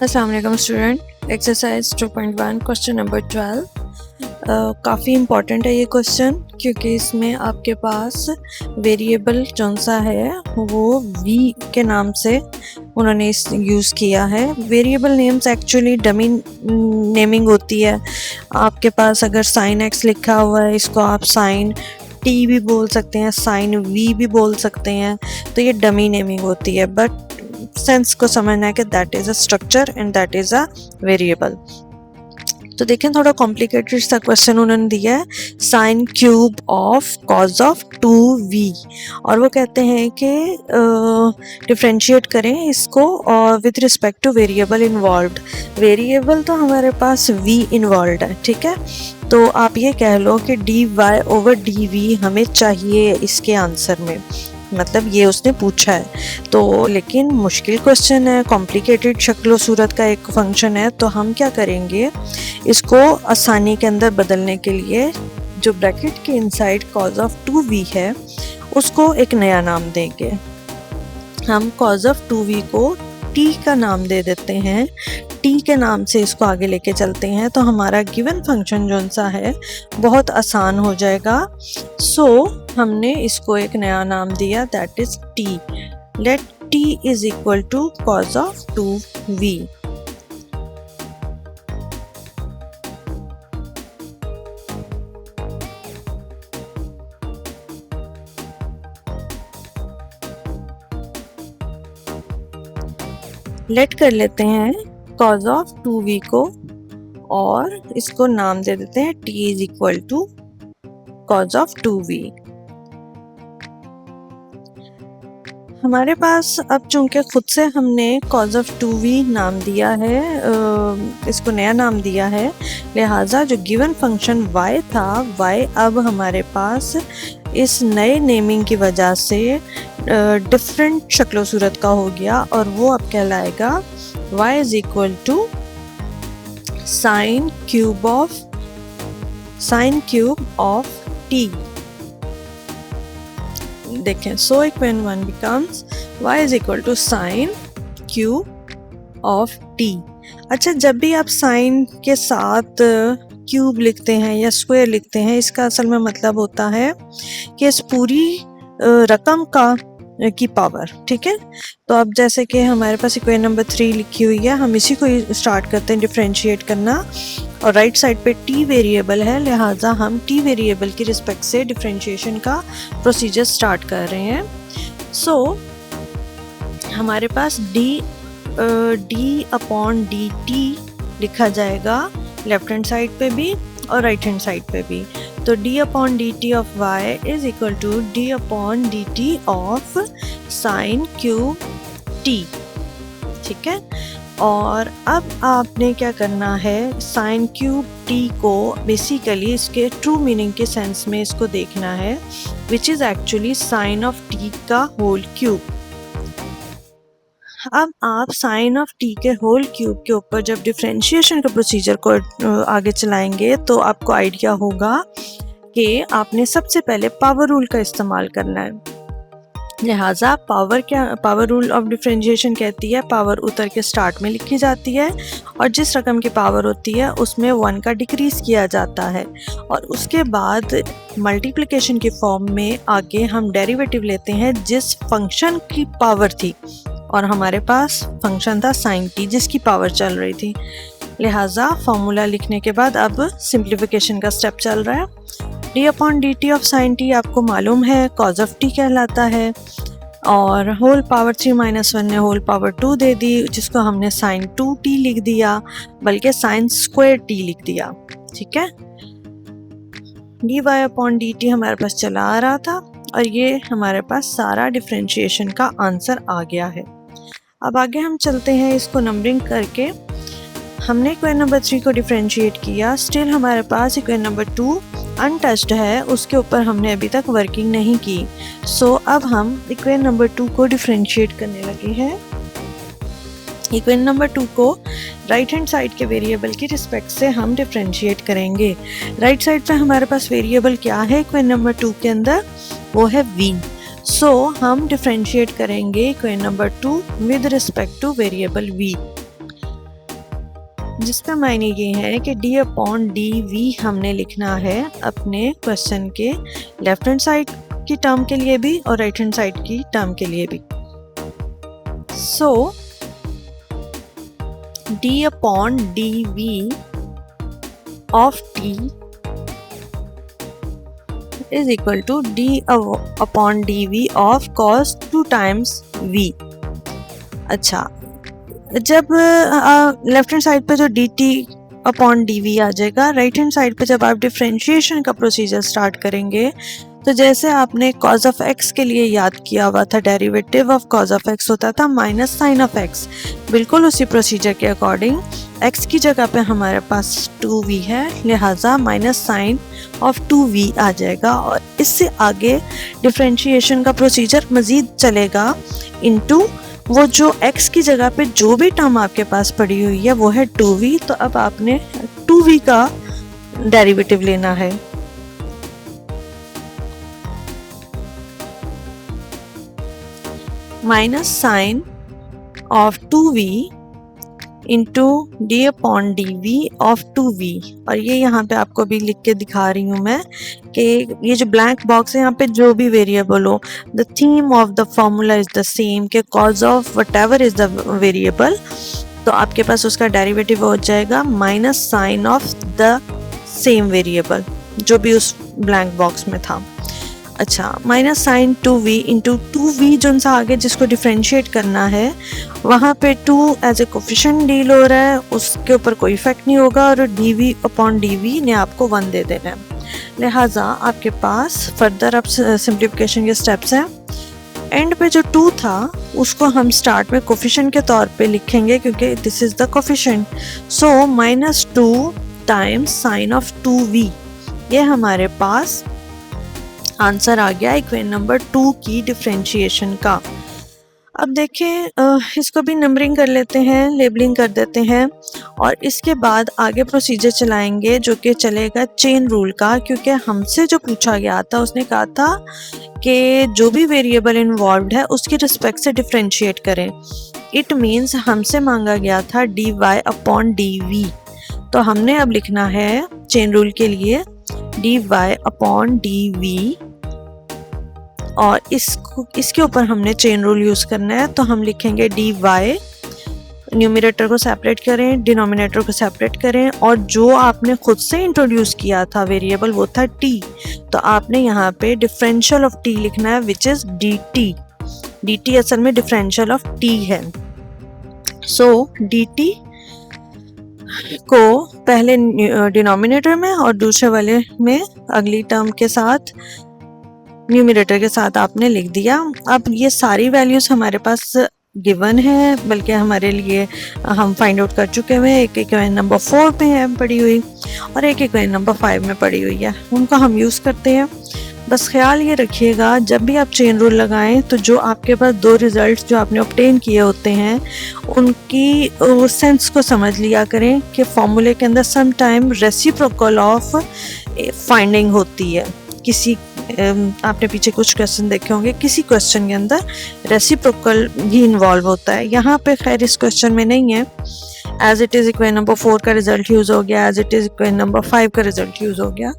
अस्सलाम वालेकुम student. Exercise 2.1 question number 12 काफ़ी इम्पॉर्टेंट है ये क्वेश्चन, क्योंकि इसमें आपके पास वेरिएबल कौन सा है वो v के नाम से उन्होंने यूज़ किया है। Variable names actually dummy naming होती है। आपके पास अगर साइन x लिखा हुआ है, इसको आप साइन t भी बोल सकते हैं, साइन v भी बोल सकते हैं, तो ये डमी नेमिंग होती है। बट सेंस को समझना है कि that is a structure and that is a variable. तो देखें, थोड़ा कॉम्प्लिकेटेड सा क्वेश्चन उन्होंने दिया है, sine cube of cause of 2v, और वो कहते हैं कि डिफ्रेंशिएट करें इसको और with respect two variable involved. Variable तो हमारे पास v इन्वॉल्व है, ठीक है। तो आप ये कह लो कि dy/dv हमें चाहिए इसके आंसर में, मतलब ये उसने पूछा है। तो लेकिन मुश्किल क्वेश्चन है, कॉम्प्लिकेटेड शक्ल सूरत का एक फंक्शन है, तो हम क्या करेंगे, इसको आसानी के अंदर बदलने के लिए जो ब्रैकेट के इनसाइड कॉज ऑफ 2v है उसको एक नया नाम देंगे। हम कॉज ऑफ 2v को t का नाम दे देते हैं, t के नाम से इसको आगे लेके चलते हैं, तो हमारा गिवन फंक्शन जो सा है बहुत आसान हो जाएगा। सो हमने इसको एक नया नाम दिया, that is t। Let t is equal to cos of 2v। Let कर लेते हैं कॉज ऑफ 2v को और इसको नाम दे देते हैं t is equal to cos of 2v। हमारे पास अब चूंकि खुद से हमने कॉज ऑफ 2v नाम दिया है, इसको नया नाम दिया है, लिहाजा जो गिवन फंक्शन y था, y अब हमारे पास इस नए नेमिंग की वजह से डिफरेंट शक्ल सूरत का हो गया, और वो अब कहलाएगा y is equal to sine cube of t। देखें, so equation 1 becomes y is equal to sin cube of t। अच्छा, जब भी आप साइन के साथ क्यूब लिखते हैं या स्क्वायर लिखते हैं, इसका असल में मतलब होता है कि इस पूरी रकम की पावर, ठीक है। तो अब जैसे कि हमारे पास इक्वेशन नंबर 3 लिखी हुई है, हम इसी को स्टार्ट करते हैं डिफरेंशिएट करना, और राइट साइड पे t वेरिएबल है, लिहाजा हम t वेरिएबल की रिस्पेक्ट से डिफरेंशिएशन का प्रोसीजर स्टार्ट कर रहे हैं। सो हमारे पास d/dt लिखा जाएगा लेफ्ट हैंड साइड पे भी और राइट हैंड साइड पे भी। तो d/dt of y is equal to d/dt of sine cube t, ठीक है। और अब आपने क्या करना है, साइन क्यूब t को बेसिकली इसके ट्रू मीनिंग के सेंस में इसको देखना है, which is actually sine of t का होल क्यूब। अब आप साइन ऑफ t के होल क्यूब के ऊपर जब डिफरेंशिएशन का प्रोसीजर को आगे चलाएंगे, तो आपको आइडिया होगा कि आपने सबसे पहले पावर रूल का इस्तेमाल करना है। लिहाजा पावर रूल ऑफ डिफरेंशिएशन कहती है, पावर उतर के स्टार्ट में लिखी जाती है, और जिस रकम की पावर होती है उसमें 1 का डिक्रीज किया जाता है, और उसके बाद मल्टीप्लिकेशन की फॉर्म में आगे हम डेरिवेटिव लेते हैं जिस फंक्शन की पावर थी, और हमारे पास फंक्शन था साइन t जिसकी पावर चल रही थी। लिहाजा फॉर्मूला लिखने के बाद अब सिंप्लीफिकेशन का स्टेप चल रहा है। d/dt ऑफ साइन t आपको मालूम है कॉज ऑफ t कहलाता है, और होल पावर 3 - 1 ने होल पावर 2 दे दी, जिसको हमने साइन 2t लिख दिया, बल्कि साइन स्क्वायर t लिख दिया, ठीक है। dy/dt हमारे पास चला आ रहा था, और ये हमारे पास सारा डिफरेंशिएशन का आंसर आ गया है। अब आगे हम चलते हैं इसको नंबरिंग करके। हमने इक्वेशन नंबर 3 को डिफरेंशिएट किया, स्टिल हमारे पास इक्वेशन नंबर 2 अनटच्ड है, उसके ऊपर हमने अभी तक वर्किंग नहीं की। सो अब हम इक्वेशन नंबर 2 को डिफरेंशिएट करने लगे हैं। इक्वेशन नंबर 2 को राइट हैंड साइड के वेरिएबल की रिस्पेक्ट से हम डिफरेंशिएट करेंगे। राइट साइड पे हमारे पास वेरिएबल क्या है इक्वेशन नंबर 2 के अंदर, वो है v। सो हम डिफरेंशिएट करेंगे equation number 2 with respect two variable v। जिसका मायने ये है कि डी अपॉन डी वी हमने लिखना है अपने क्वेश्चन के लेफ्ट हैंड साइड की टर्म के लिए भी और राइट हैंड साइड की टर्म के लिए भी। So D upon D we of T is equal to D upon D we of cos 2 times V. अच्छा, जब लेफ्ट हैंड साइड पे जो D T upon D V आ जाएगा, राइट हैंड साइड पे जब आप डिफ्रेंशिएशन का प्रोसीजर स्टार्ट करेंगे तो जैसे आपने कॉज ऑफ एक्स के लिए याद किया हुआ था, derivative of cause of x होता था माइनस साइन ऑफ एक्स, बिल्कुल उसी प्रोसीजर के अकॉर्डिंग एक्स की जगह पे हमारे पास 2v है, लिहाजा माइनस साइन ऑफ 2v आ जाएगा और इससे आगे डिफ्रेंशिएशन का प्रोसीजर मज़ीद चलेगा इनटू वो जो x की जगह पे जो भी टर्म आपके पास पड़ी हुई है वो है 2v, तो अब आपने 2v का डेरिवेटिव लेना है। Minus sign of 2v into d upon D we of 2v, और ये यहाँ पे आपको भी लिख के दिखा रही हूँ मैं कि ये जो ब्लैंक बॉक्स है यहाँ पे जो भी वेरिएबल हो, the theme of the formula is the same के cause of whatever is the variable, तो आपके पास उसका डेरिवेटिव हो जाएगा minus sign of the same variable जो भी उस ब्लैंक बॉक्स में था। अच्छा, minus sign 2v into 2v जो सा आगे जिसको डिफ्रेंशिएट करना है वहाँ पे 2 एज ए कोफिशिएंट डील हो रहा है, उसके ऊपर कोई इफेक्ट नहीं होगा और dv अपॉन dv ने आपको 1 दे देना है। लिहाजा आपके पास फर्दर अब सिंप्लीफिकेशन के स्टेप्स हैं। एंड पे जो 2 था उसको हम स्टार्ट में कोफिशिएंट के तौर पे लिखेंगे क्योंकि this is the coefficient, so minus 2 times sign of 2v, ये हमारे पास आंसर आ गया इक्वेशन नंबर 2 की डिफरेंशिएशन का। अब देखें, इसको भी नंबरिंग कर लेते हैं, लेबलिंग कर देते हैं और इसके बाद आगे प्रोसीजर चलाएंगे जो कि चलेगा चेन रूल का, क्योंकि हमसे जो पूछा गया था उसने कहा था कि जो भी वेरिएबल इन्वॉल्व्ड है उसके रिस्पेक्ट से डिफरेंशिएट करें। इट मीन्स हमसे मांगा गया था d y upon D v, तो हमने अब लिखना है चेन रूल के लिए d y upon D v और इसके ऊपर हमने चेन रूल यूज करना है, तो हम लिखेंगे डी वाई, न्यूमरेटर को सेपरेट करें, डिनोमिनेटर को सेपरेट करें और जो आपने खुद से इंट्रोड्यूस किया था वेरिएबल वो था टी, तो आपने यहाँ पे डिफरेंशियल ऑफ टी लिखना है which is D T. D T असल में डिफरेंशियल ऑफ टी है। सो डी टी को पहले डिनोमिनेटर में और दूसरे वाले में अगली टर्म के साथ न्यूमरेटर के साथ आपने लिख दिया। अब ये सारी वैल्यूज हमारे पास गिवन है, बल्कि हमारे लिए हम फाइंड आउट कर चुके हैं। एक इक्वेशन नंबर 4 पे है पड़ी हुई और एक इक्वेशन नंबर 5 में पड़ी हुई है, उनको हम यूज़ करते हैं। बस ख्याल ये रखिएगा जब भी आप चेन रूल लगाएं तो जो आपके पास 2 रिजल्ट्स जो आपने ऑब्टेन किए होते हैं उनकी सेंस को समझ लिया करें कि फॉर्मूले के अंदर some time reciprocal of finding होती है। किसी आपने पीछे कुछ क्वेश्चन देखे होंगे, किसी क्वेश्चन के अंदर रेसिप्रोकल भी इन्वॉल्व होता है। यहाँ पे खैर इस क्वेश्चन में नहीं है, as it is equation number 4 का रिजल्ट यूज हो गया, as it is equation number 5 का रिजल्ट यूज हो गया।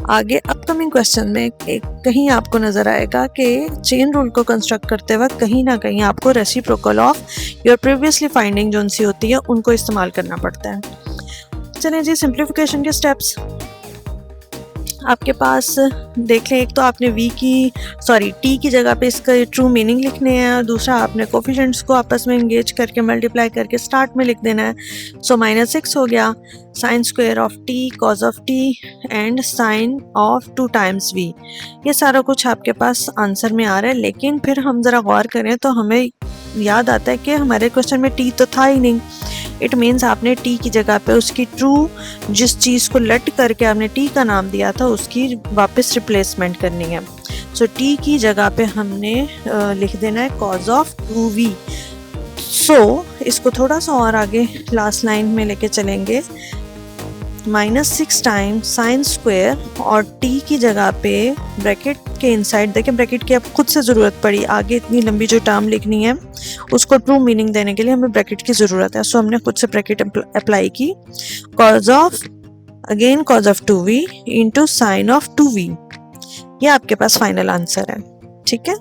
आगे अपकमिंग क्वेश्चन में कहीं आपको नजर आएगा कि चेन रूल को कंस्ट्रक्ट करते वक्त कहीं ना कहीं आपको reciprocal of your previously finding जो सी होती है उनको इस्तेमाल करना पड़ता है। चलें जी, सिंप्लीफिकेशन के स्टेप्स आपके पास देख लें। एक तो आपने टी की जगह पे इसका ट्रू मीनिंग लिखने हैं, दूसरा आपने कोफिशिएंट्स को आपस में इंगेज करके मल्टीप्लाई करके स्टार्ट में लिख देना है। सो -6 हो गया, sine square of t, cos of t and sine of 2 times वी। ये सारा कुछ आपके पास आंसर में आ रहा है, लेकिन फिर हम ज़रा गौर करें तो हमें याद आता है कि हमारे क्वेश्चन में टी तो था ही नहीं। इट मीन्स आपने टी की जगह पे उसकी ट्रू जिस चीज़ को लट करके आपने टी का नाम दिया था उसकी वापस रिप्लेसमेंट करनी है। सो टी की जगह पे हमने लिख देना है कॉज ऑफ 2v। सो इसको थोड़ा सा और आगे लास्ट लाइन में लेके चलेंगे -6 टाइम्स साइन स्क्वायर और t की जगह पे ब्रैकेट के इनसाइड, देखिए ब्रैकेट की अब खुद से ज़रूरत पड़ी, आगे इतनी लंबी जो टर्म लिखनी है उसको ट्रू मीनिंग देने के लिए हमें ब्रैकेट की ज़रूरत है, सो हमने खुद से ब्रैकेट अप्लाई की। cos of again cos of 2v into sine of 2v, ये आपके पास फाइनल आंसर है। ठीक है।